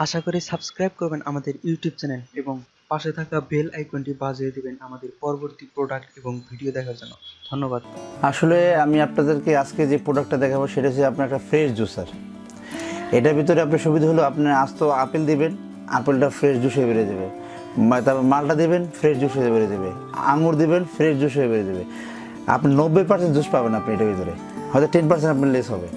আশা করি সাবস্ক্রাইব করবেন আমাদের ইউটিউব চ্যানেল এবং পাশে থাকা বেল আইকনটি বাজিয়ে দিবেন আমাদের পরবর্তী প্রোডাক্ট এবং ভিডিও দেখার জন্য। ধন্যবাদ। আসলে আমি আপনাদেরকে আজকে যে প্রোডাক্টটা দেখাবো সেটা হচ্ছে আপনার একটা ফ্রেশ জুসার। এটার ভিতরে আপনার সুবিধা হলো আপনি আস্ত আপেল দিবেন, আপেলটা ফ্রেশ জুস হয়ে বেরিয়ে যাবে। তারপর মালটা দিবেন, ফ্রেশ জুস হয়ে বেরিয়ে যাবে। আঙুর দিবেন, ফ্রেশ জুস হয়ে বেরিয়ে যাবে। আপনি 90% জুস পাবেন আপনি এটার ভিতরে, হয়তো 10% আপনার লেস হবে।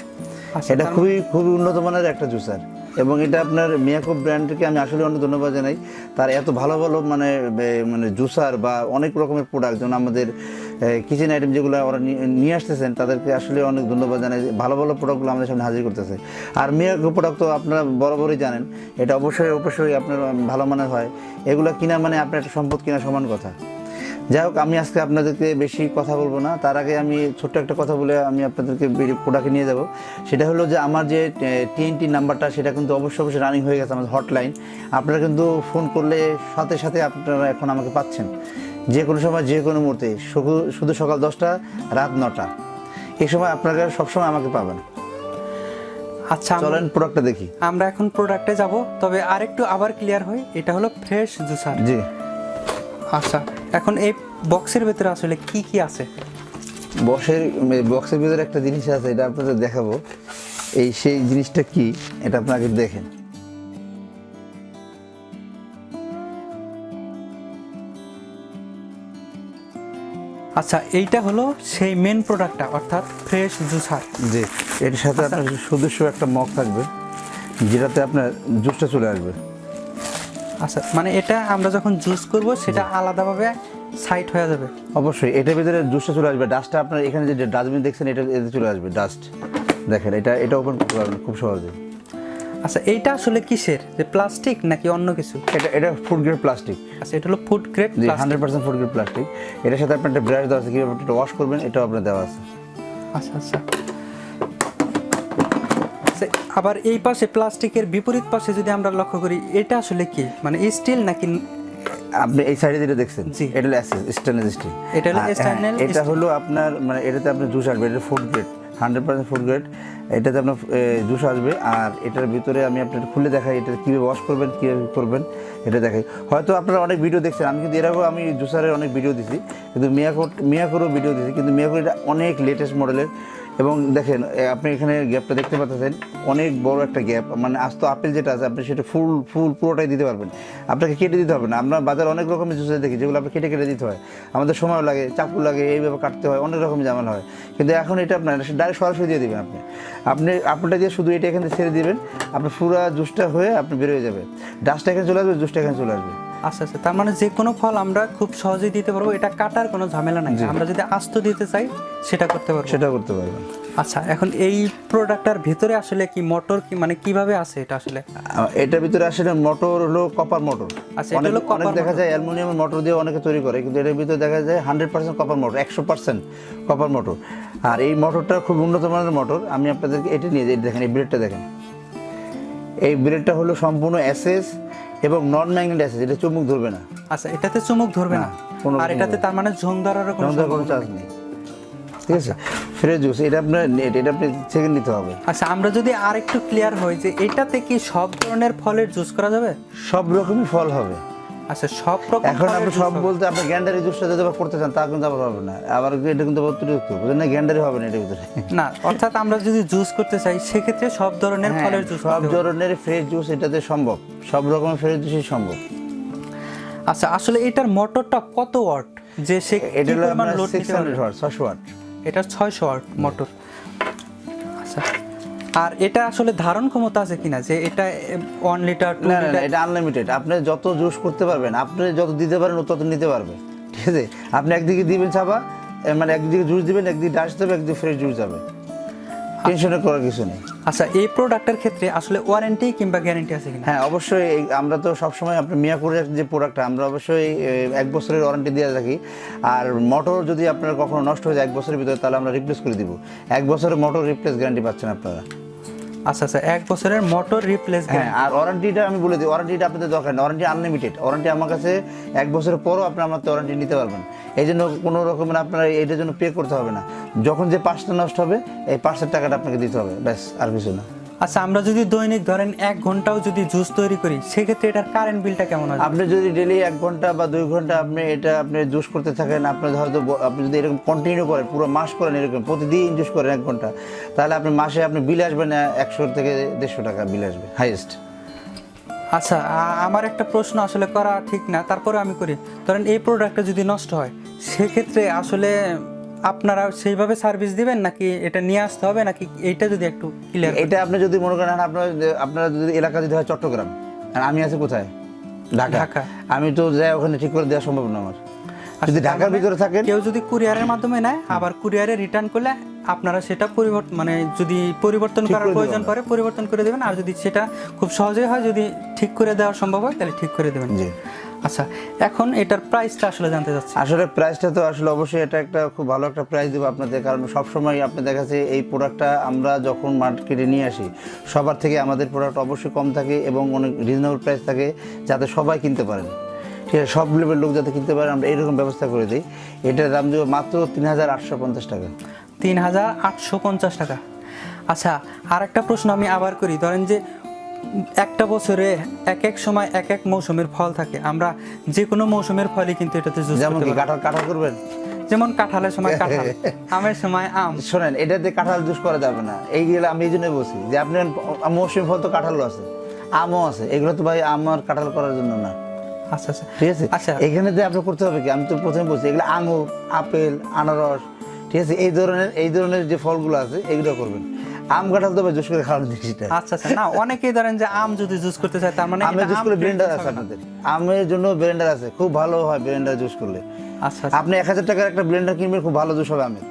এটা খুবই খুবই উন্নত মানের একটা জুসার এবং এটা আপনার মিয়াকো ব্র্যান্ডকে আমি আসলে অনেক ধন্যবাদ জানাই। তার এত ভালো ভালো মানে জুসার বা অনেক রকমের প্রোডাক্ট, যেমন আমাদের কিচেন আইটেম যেগুলো ওরা নিয়ে আসতেছেন, তাদেরকে আসলে অনেক ধন্যবাদ জানাই। ভালো ভালো প্রোডাক্টগুলো আমাদের সামনে হাজির করতেছে। আর মিয়াকো প্রোডাক্ট তো আপনারা বরাবরই জানেন, এটা অবশ্যই অবশ্যই আপনার ভালো মানের হয়। এগুলো কিনা মানে আপনার একটা সম্পদ কিনা সমান কথা। যাই হোক, আমি আজকে আপনাদেরকে বেশি কথা বলবো না। তার আগে আমি ছোট্ট একটা কথা বলে আমি আপনাদেরকে প্রোডাক্টে নিয়ে যাব। সেটা হলো যে আমার যে TNT নাম্বারটা সেটা কিন্তু অবশ্যই অবশ্যই রানিং হয়ে গেছে, আমাদের হটলাইন। আপনারা কিন্তু ফোন করলে সাথে সাথে আপনারা এখন আমাকে পাচ্ছেন, যে কোনো সময় যে কোনো মুহূর্তে, শুধু সকাল 10টা রাত 9টা, এই সময় আপনারা সবসময় আমাকে পাবেন। আচ্ছা, চলেন প্রোডাক্টটা দেখি। আমরা এখন প্রোডাক্টে যাব, তবে আরেকটু আবার ক্লিয়ার হয়, এটা হলো ফ্রেশ জুসার। জি। আচ্ছা, এখন এই বক্সের ভিতরে আসলে কি কি আছে? বক্সের ভিতরে একটা জিনিস আছে, এটা আপনাদের দেখাবো। সেই জিনিসটা কি এটা আপনাকে দেখেন। আচ্ছা, এইটা হলো সেই মেন প্রোডাক্টটা, অর্থাৎ ফ্রেশ জুসার। জি, এর সাথে আপনার সুদৃশ্য একটা মগ থাকবে, যেটাতে আপনার জুসটা চলে আসবে। আচ্ছা, মানে এটা আমরা যখন জুস করব সেটা আলাদাভাবে সাইড হয়ে যাবে। অবশ্যই এটার ভিতরে জুসটা চলে আসবে। ডাস্টটা আপনার এখানে যে ডাস্টবিন দেখছেন, এটা এতে চলে আসবে ডাস্ট। দেখেন, এটা ওপেন করতে পারবেন খুব সহজে। আচ্ছা, এইটা আসলে কিসের, যে প্লাস্টিক নাকি অন্য কিছু? এটা ফুড গ্রেড প্লাস্টিক। আচ্ছা, এটা হলো food grade, 100% food grade plastic. এটার সাথে আপনার একটা ব্রাশ দেওয়া আছে, কীভাবে এটা ওয়াশ করবেন এটাও আপনার দেওয়া আছে। আচ্ছা আচ্ছা। আবার এই পাশে প্লাস্টিকের বিপরীত পাশে যদি আমরা লক্ষ্য করি, এটা আসলে কি, মানে স্টিল নাকি? আপনি এই সাইডে যেটা দেখছেন, জি, এটা হলো স্টেনলেস স্টিল। এটা হলো স্টেনলেস। এটা হলো আপনার মানে এটাতে আপনার জুস আসবে। এটা ফুড গ্রেড, 100% ফুড গ্রেড। এটাতে আপনার জুস আসবে। আর এটার ভিতরে আমি আপনার খুলে দেখাই, এটা কীভাবে ওয়াশ করবেন, কীভাবে করবেন এটা দেখাই। হয়তো আপনারা অনেক ভিডিও দেখছেন, আমি কিন্তু এর আগেও আমি জুসারের অনেক ভিডিও দিছি, কিন্তু মিয়াকোরও ভিডিও দিছি, কিন্তু মিয়াকোর এটা অনেক লেটেস্ট মডেলের। এবং দেখেন, আপনি এখানে গ্যাপটা দেখতে পাচ্ছেন, অনেক বড় একটা গ্যাপ। মানে আস্ত আপেল যেটা আছে আপনি সেটা ফুল পুরোটাই দিতে পারবেন, আপনাকে কেটে দিতে হবে না। আমরা বাজার অনেক রকমের জুসে দেখি যেগুলো আপনি কেটে কেটে দিতে হয়, আমাদের সময় লাগে, চাকু লাগে, এইভাবে কাটতে হয়, অনেক রকম ঝামেলা হয়। কিন্তু এখন এটা আপনার ডাইরেক্ট সরাসরি দিয়ে দেবেন। আপনি আপেলটা দিয়ে শুধু এটা এখান থেকে ছেড়ে দিবেন, আপনার পুরো জুসটা হয়ে আপনি বেরোয় যাবে। ডাস্টটা এখানে চলে আসবে, জুসটা এখানে চলে আসবে। আচ্ছা আচ্ছা, তার মানে যে কোনো ফল আমরা খুব সহজেই দিতে পারবো, এটা কাটার কোনো ঝামেলা নাই। আমরা যদি আস্ত দিতে চাই সেটা করতে পারবেন। আচ্ছা, এখন এই প্রোডাক্টটার ভিতরে আসলে কি মোটর, কি মানে কিভাবে আছে এটা আসলে? এটার ভিতরে আসলে মোটর হলো কপার মোটর। আচ্ছা, এটা হলো কপার। দেখা যায় অ্যালুমিনিয়ামের মোটর দিয়ে অনেকে তৈরি করে, কিন্তু এটার ভিতরে দেখা যায় 100% কপার মোটর, 100% কপার মোটর। আর এই মোটরটা খুব উন্নত মানের মোটর। আমি আপনাদেরকে এটা নিয়ে যাই, দেখেন এই ব্লেডটা দেখেন। এই ব্লেডটা হলো সম্পূর্ণ এসএস এবং নন ম্যাগনেট এসএস, এটা চুমুক ধরবে না। আচ্ছা, এটাতে চুমুক ধরবে না, আর এটাতে তার মানে ঝং ধরার কোনো চান্স নেই। ঠিক আছে, ফ্রেশ জুস এটা আপনার এটা আপনি সেকেন্ড নিতে হবে। আচ্ছা, আমরা যদি আর একটু ক্লিয়ার হই, যে এটাতে কি সব ধরনের ফলের জুস করা যাবে? সব রকমই ফল হবে। আচ্ছা, সব রকম। এখন আপনি সব বলতে আপনি গ্যান্ডারি জুসটা যদি করতে চান তা কিন্তু আবার হবে না, আবার এটা কিন্তু অতিরিক্ত বুঝলেন না, গ্যান্ডারি হবে না এটার ভিতরে না। অর্থাৎ আমরা যদি জুস করতে চাই সেক্ষেত্রে সব ধরনের ফলের জুস, সব ধরনের ফ্রেশ জুস এটাতে সম্ভব, সব রকমের ফ্রেশ জুসই সম্ভব। আচ্ছা, আসলে এটার মোটরটা কত ওয়াট? যে সে এটা হলো আপনার 600 ওয়াট, 600 ওয়াট। এটা 600 ওয়াট মোটর। আচ্ছা, আর এটা আসলে ধারণ ক্ষমতা আছে কিনা, যে এটা 1 লিটার 2 লিটার? না, এটা আনলিমিটেড। আপনি যত জুস করতে পারবেন, আপনি যত দিতে পারেন তত নিতে পারবে। ঠিক আছে, আপনি একদিকে দিবেন ছাপা, মানে একদিকে জুস দিবেন, একদিকে ডাস্ট দেবে, একদিকে ফ্রেশ জুস যাবে, টেনশনে করার কিছু নেই। আচ্ছা, এই প্রোডাক্টের ক্ষেত্রে আসলে ওয়ারেন্টি কিংবা গ্যারান্টি আছে কিনা? হ্যাঁ, অবশ্যই। আমরা তো সবসময় আপনার মিয়াকোরের যে প্রোডাক্টটা, আমরা অবশ্যই 1 বছরের ওয়ারেন্টি দিয়ে থাকি। আর মোটর যদি আপনার কখনো নষ্ট হয়ে যায় 1 বছরের ভিতরে, তাহলে আমরা রিপ্লেস করে দিব। 1 বছরের মোটর রিপ্লেস গ্যারান্টি পাচ্ছেন আপনারা। আচ্ছা আচ্ছা, 1 বছরের মোটর রিপ্লেস। হ্যাঁ, আর ওয়ারেন্টিটা আমি বলে দিই, ওয়ারেন্টিটা আপনাদের দরকার না, ওয়ারেন্টি আনলিমিটেড। ওয়ারেন্টি আমার কাছে 1 বছরের পরও আপনি আমার ওয়ারেন্টি নিতে পারবেন। এই জন্য কোনো রকমের আপনার এটার জন্য পে করতে হবে না। যখন যে পার্টসটা নষ্ট হবে, এই পার্টসের টাকাটা আপনাকে দিতে হবে, ব্যাস, আর কিছু না। আচ্ছা, আমরা যদি দৈনিক ধরেন 1 ঘন্টাও যদি জুস তৈরি করি, সেক্ষেত্রে এটার কারেন্ট বিলটা কেমন আসবে? আপনি যদি ডেইলি 1 ঘন্টা বা 2 ঘন্টা আপনি জুস করতে থাকেন, আপনার হয়তো আপনি যদি এরকম কন্টিনিউ করেন, পুরো মাস করেন, এরকম প্রতিদিন জুস করেন 1 ঘন্টা, তাহলে আপনি মাসে বিল আসবে না 100 থেকে 150 টাকা বিল আসবে হাইয়েস্ট। আচ্ছা, আমার একটা প্রশ্ন আসলে করা ঠিক না, তারপরে আমি করি। ধরেন এই প্রোডাক্টটা যদি নষ্ট হয়, সেক্ষেত্রে আসলে আপনারা সেইভাবে সার্ভিস দিবেন, নাকি এটা নিয়ে আসতে হবে, নাকি এইটা যদি একটু ক্লিয়ার? এটা আপনি যদি মনে করেন আপনারা যদি এলাকা যদি হয় চট্টগ্রাম, আর আমি আছি কোথায়, ঢাকা, আমি তো যাই ওখানে ঠিক করে দেওয়া সম্ভব না আমার। যদি ঢাকার ভিতরে থাকেন, কেউ যদি কুরিয়ারের মাধ্যমে নেয়, আবার কুরিয়ারে রিটার্ন করলে আপনারা সেটা যদি পরিবর্তন করার প্রয়োজন পড়ে পরিবর্তন করে দেবেন, আর যদি সেটা খুব সহজেই হয়, যদি ঠিক করে দেওয়া সম্ভব হয়, তাহলে ঠিক করে দেবেন। জি। আচ্ছা, এখন এটার প্রাইসটা আসলে জানতে চাচ্ছি। আসলে প্রাইসটা তো আসলে অবশ্যই এটা একটা খুব ভালো একটা প্রাইস দেবো আপনাদের, কারণ সবসময় আপনি দেখা যাচ্ছে এই প্রোডাক্টটা আমরা যখন মার্কেটে নিয়ে আসি, সবার থেকে আমাদের প্রোডাক্ট অবশ্যই কম থাকে এবং অনেক রিজনেবল প্রাইস থাকে, যাতে সবাই কিনতে পারেন। ঠিক আছে, সব লেভেলের লোক যাতে কিনতে পারেন, আমরা এরকম ব্যবস্থা করে দিই। এটার দাম দেবো মাত্র 3850 টাকা। 3850 টাকা। আচ্ছা, আর একটা প্রশ্ন আমি আবার করি। ধরেন যে একটা বছরে এক এক সময় এক এক মৌসুমের ফল থাকে, আমরা যে কোনো মৌসুমের ফলই কিন্তু এটাতে জুস যেমন করতে কি পারি। কাঁঠাল করবেন, যেমন কাঁঠালের সময় কাঁঠাল, আমের সময় আম। শোনেন, এটাতে কাঁঠাল জুস করা যাবে না। এইগুলো আমি এই জন্যই বলছি যে আপনি মৌসুমি ফল তো কাঁঠালও আছে, আমও আছে, এগুলো তো ভাই আম আর কাঁঠাল করার জন্য না। আচ্ছা আচ্ছা, ঠিক আছে। আচ্ছা, এখানে যে আপনি করতে হবে কি, আমি তো প্রথমে বলছি এগুলো আঙুর, আপেল, আনারস, ঠিক আছে, এই ধরনের যে ফলগুলো আছে এগুলো করবেন। আম কাঁঠাল তো জুস করে খাওয়ার জিনিসটা। আচ্ছা আচ্ছা, না অনেকেই ধরেন যে আম যদি জুস করতে চায়, তার মানে আমের জুস করলে ব্লেন্ডার আছে আপনাদের, আমের জন্য ব্লেন্ডার আছে, খুব ভালো হয় ব্লেন্ডার জুস করলে। আচ্ছা, আপনি 1000 টাকার একটা ব্লেন্ডার কিনবেন, খুব ভালো জুস হবে আমের।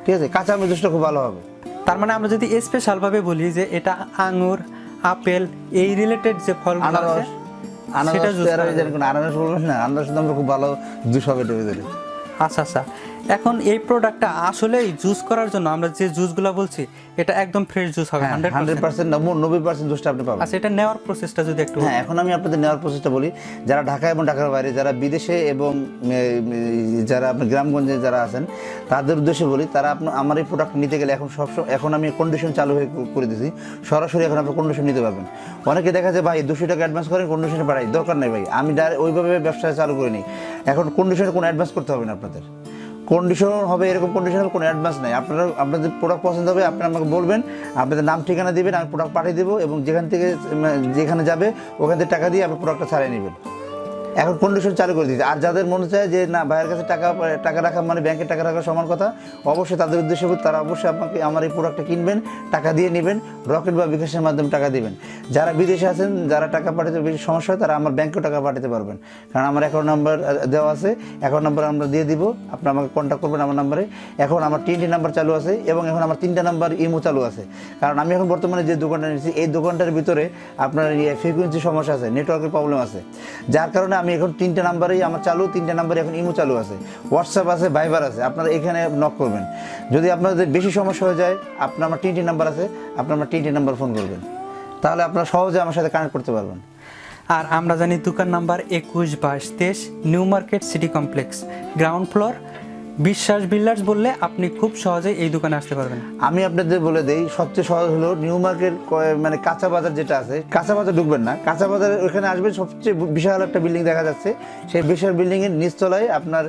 ঠিক আছে, কাঁচা আমের জুসটা খুব ভালো হবে। তার মানে আমরা যদি স্পেশাল ভাবে বলি যে এটা আঙ্গুর, আপেল, এই রিলেটেড যে ফলগুলো আছে, আনারস বলবেন না, আনারস আমরা খুব ভালো জুস হবে এটার ভিতরে। আচ্ছা আচ্ছা, এখন এই প্রোডাক্টটা আসলেই জুস করার জন্য আমরা যে জুসগুলো বলছি, এটা একদম ফ্রেশ জুস হবে 100%, 90% জুসটা আপনি পাবেন। আচ্ছা, এটা নেওয়ার প্রসেসটা যদি একটু। হ্যাঁ, এখন আমি আপনাদের নেওয়ার প্রসেসটা বলি। যারা ঢাকা এবং ঢাকার বাইরে, যারা বিদেশে এবং যারা আপনার গ্রামগঞ্জে যারা আছেন, তাদের উদ্দেশ্যে বলি, তারা আমার এই প্রোডাক্ট নিতে গেলে এখন আমি কন্ডিশন চালু হয়ে করে দিয়েছি, সরাসরি এখন আপনি কন্ডিশন নিতে পারবেন। অনেকে দেখা যায় ভাই 200 টাকা অ্যাডভান্স করেন, কন্ডিশনে পাঠাই, দরকার নেই ভাই, আমি ওইভাবে ব্যবসা চালু করে নিই। এখন কন্ডিশনে কোনো অ্যাডভান্স করতে হবে না আপনাদের, কন্ডিশন হবে এরকম, কন্ডিশনাল কোনো অ্যাডভান্স নাই। আপনাদের প্রোডাক্ট পছন্দ হবে, আপনি আমাকে বলবেন, আপনাদের নাম ঠিকানা দিবেন, আমি প্রোডাক্ট পাঠিয়ে দেবো, এবং যেখানে যাবে ওখান থেকে টাকা দিয়ে আপনি প্রোডাক্টটা ছাড়িয়ে নেবেন। এখন কন্ডিশন চালু করে দিয়েছে। আর যাদের মনে চায় যে না, ভাইয়ের কাছে টাকা রাখা মানে ব্যাংকে টাকা রাখা সমান কথা, অবশ্যই তাদের উদ্দেশ্যে তারা অবশ্যই আপনাকে আমার এই প্রোডাক্টটা কিনবেন, টাকা দিয়ে নেবেন, রকেট বা বিকাশের মাধ্যমে টাকা দিবেন। যারা বিদেশে আছেন, যারা টাকা পাঠাতে বেশি সমস্যা হয়, তারা আমার ব্যাংকেও টাকা পাঠাতে পারবেন, কারণ আমার অ্যাকাউন্ট নাম্বার দেওয়া আছে, অ্যাকাউন্ট নাম্বার আমরা দিয়ে দিব, আপনি আমাকে কন্ট্যাক্ট করবেন আমার নাম্বারে। এখন আমার 3টি নাম্বার চালু আছে, এবং এখন আমার 3টা নাম্বার ইমো চালু আছে, কারণ আমি এখন বর্তমানে যে দোকানটা নিয়েছি, এই দোকানটার ভিতরে আপনার ফ্রিকুয়েন্সি সমস্যা আছে, নেটওয়ার্কের প্রবলেম আছে, যার কারণে আমি এখন 3টা নাম্বারেই আমার চালু, 3টা নাম্বারে এখন ইমো চালু আছে, হোয়াটসঅ্যাপ আছে, ভাইবার আছে, আপনারা এখানে নক করবেন। যদি আপনাদের বেশি সমস্যা হয়ে যায়, আপনার আমার 3টি নাম্বার আছে, আপনার আমার 3টি নাম্বার ফোন করবেন, তাহলে আপনারা সহজে আমার সাথে কানেক্ট করতে পারবেন। আর আমরা জানি দোকান number 21/22 new market city complex, ground floor, বিশ্বাস বিল্ডার্স বললে আপনি খুব সহজেই এই দোকানে আসতে পারবেন। আমি আপনাদের বলে দেই, সবচেয়ে সহজ হলো নিউ মার্কেট, মানে কাঁচা বাজার যেটা আছে, কাঁচা বাজার ঢুকবেন না, কাঁচা বাজার ওখানে আসবেন, সবচেয়ে বিশাল একটা বিল্ডিং দেখা যাচ্ছে, সেই বিশাল বিল্ডিংয়ের নিচতলায় আপনার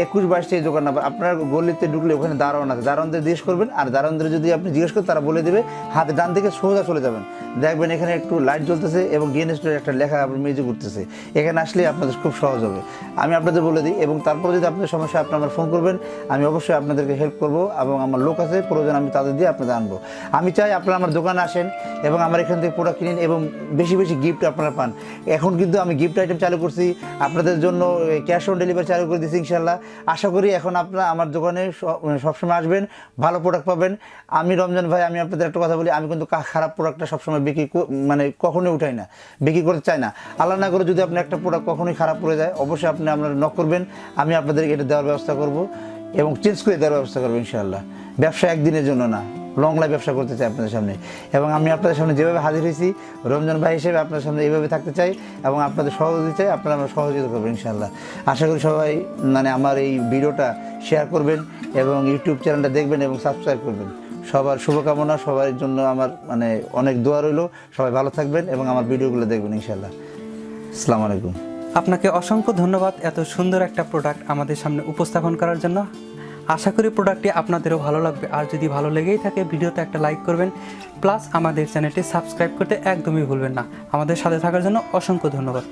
21/22 এই দোকান নাম্বার। আপনার গলিতে ঢুকলে ওখানে দারোয়ান আছে, দারোয়ানদের জিজ্ঞেস করবেন, আর দারোয়ানদের যদি আপনি জিজ্ঞেস করেন, তারা বলে দেবে, হাতে ডান দিকে সোজা চলে যাবেন, দেখবেন এখানে একটু লাইট জ্বলতেছে এবং ডিএনএস একটা লেখা আপনার মেজে ঘুরতেছে, এখানে আসলে আপনাদের খুব সহজ হবে। আমি আপনাদের বলে দিই, এবং তারপরে যদি আপনাদের সমস্যা আপনি আমার ফোন করবেন, আমি অবশ্যই আপনাদেরকে হেল্প করব, এবং আমার লোক আছে, প্রয়োজন আমি তাদের দিয়ে আপনাদের আনবো। আমি চাই আপনারা আমার দোকানে আসেন এবং আমার এখান থেকে প্রোডাক্ট কিনেন, এবং বেশি বেশি গিফট আপনারা পান। এখন কিন্তু আমি গিফট আইটেম চালু করছি আপনাদের জন্য, ক্যাশ অন ডেলিভারি চালু করে দিচ্ছি ইনশাল্লাহ। আশা করি এখন আপনারা আমার দোকানে সবসময় আসবেন, ভালো প্রোডাক্ট পাবেন। আমি রমজান ভাই, আমি আপনাদের একটা কথা বলি, আমি কিন্তু খারাপ প্রোডাক্টটা সবসময় মানে কখনোই উঠাই না, বিক্রি করতে চাই না। আল্লাহ না করে যদি আপনি একটা প্রোডাক্ট কখনোই খারাপ পড়ে যায়, অবশ্যই আপনি আপনারা নক করবেন, আমি আপনাদেরকে এটা দেওয়ার ব্যবস্থা করব এবং চেঞ্জ করে দেওয়ার ব্যবস্থা করবো ইনশাআল্লাহ। ব্যবসা একদিনের জন্য না, লং লাইফ ব্যবসা করতে চাই আপনাদের সামনে, এবং আমি আপনাদের সামনে যেভাবে হাজির হয়েছি রমজান ভাই হিসেবে আপনাদের সামনে এইভাবে থাকতে চাই, এবং আপনাদের সহযোগিতা চাই, আপনারা আমরা সহযোগিতা করবেন ইনশাআল্লাহ। আশা করি সবাই মানে আমার এই ভিডিওটা শেয়ার করবেন এবং ইউটিউব চ্যানেলটা দেখবেন এবং সাবস্ক্রাইব করবেন। সবার শুভকামনা, সবার জন্য আমার মানে অনেক দোয়া রইলো। সবাই ভালো থাকবেন এবং আমার ভিডিওগুলো দেখবেন ইনশাল্লাহ। আসসালামু আলাইকুম। আপনাকে অসংখ্য ধন্যবাদ এত সুন্দর একটা প্রোডাক্ট আমাদের সামনে উপস্থাপন করার জন্য। আশা করি প্রোডাক্টটি আপনাদেরও ভালো লাগবে। আর যদি ভালো লেগেই থাকে ভিডিওতে একটা লাইক করবেন, প্লাস আমাদের চ্যানেলটি সাবস্ক্রাইব করতে একদমই ভুলবেন না। আমাদের সাথে থাকার জন্য অসংখ্য ধন্যবাদ।